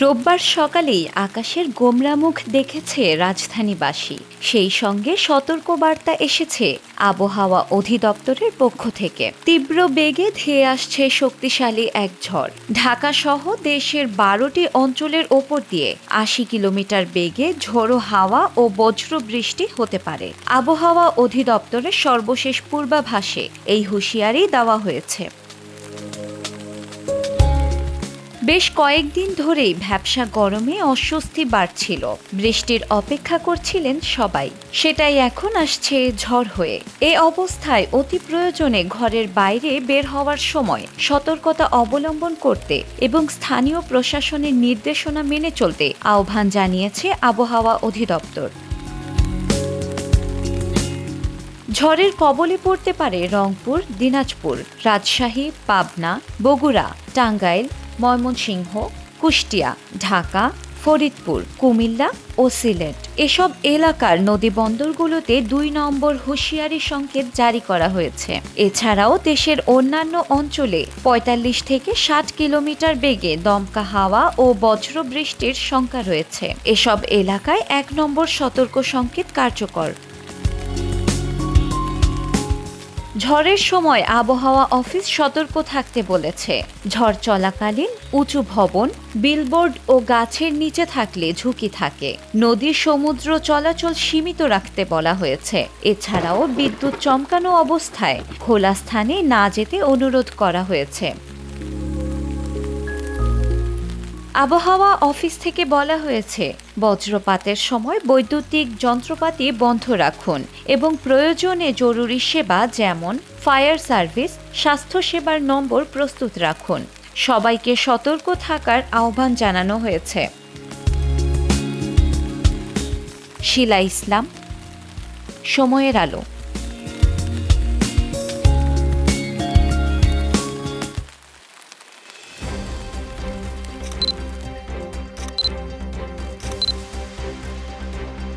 রোববার সকালেই আকাশের গোমরা মুখ দেখেছে রাজধানীবাসী। সেই সঙ্গে সতর্কবার্তা এসেছে আবহাওয়া অধিদপ্তরের পক্ষ থেকে। তীব্র বেগে ধেয়ে আসছে শক্তিশালী এক ঝড়। ঢাকা সহ দেশের ১২টি অঞ্চলের ওপর দিয়ে ৮০ কিলোমিটার বেগে ঝোড়ো হাওয়া ও বজ্র বৃষ্টি হতে পারে। আবহাওয়া অধিদপ্তরের সর্বশেষ পূর্বাভাসে এই হুঁশিয়ারি দেওয়া হয়েছে। বেশ কয়েকদিন ধরেই ভ্যাপসা গরমে অস্বস্তি বাড়ছিল। বৃষ্টির অপেক্ষা করছিলেন সবাই, সেটাই এখন আসছে ঝড় হয়ে। এ অবস্থায় অতি প্রয়োজনে ঘরের বাইরে বের হওয়ার সময় সতর্কতা অবলম্বন করতে এবং স্থানীয় প্রশাসনের নির্দেশনা মেনে চলতে আহ্বান জানিয়েছে আবহাওয়া অধিদপ্তর। ঝড়ের কবলে পড়তে পারে রংপুর, দিনাজপুর, রাজশাহী, পাবনা, বগুড়া, টাঙ্গাইল, ময়মনসিংহ, কুষ্টিয়া, ঢাকা, ফরিদপুর, কুমিল্লা ও সিলেট। এসব এলাকার নদীবন্দরগুলোতে ২ নম্বর হুঁশিয়ারি সংকেত জারি করা হয়েছে। এছাড়াও দেশের অন্যান্য অঞ্চলে ৪৫ থেকে ৬০ কিলোমিটার বেগে দমকা হাওয়া ও বজ্র বৃষ্টির শঙ্কা রয়েছে। এসব এলাকায় ১ নম্বর সতর্ক সংকেত কার্যকর। ঝড়ের সময় আবহাওয়া অফিস সতর্ক থাকতে বলেছে। ঝড় চলাকালীন উঁচু ভবন, বিলবোর্ড ও গাছের নিচে থাকলে ঝুঁকি থাকে। নদী সমুদ্র চলাচল সীমিত রাখতে বলা হয়েছে। এছাড়াও বিদ্যুৎ চমকানো অবস্থায় খোলা স্থানে না যেতে অনুরোধ করা হয়েছে। আবহাওয়া অফিস থেকে বলা হয়েছে, বজ্রপাতের সময় বৈদ্যুতিক যন্ত্রপাতি বন্ধ রাখুন এবং প্রয়োজনে জরুরি সেবা যেমন ফায়ার সার্ভিস, স্বাস্থ্যসেবার নম্বর প্রস্তুত রাখুন। সবাইকে সতর্ক থাকার আহ্বান জানানো হয়েছে। শিলা ইসলাম, সময়ের আলো।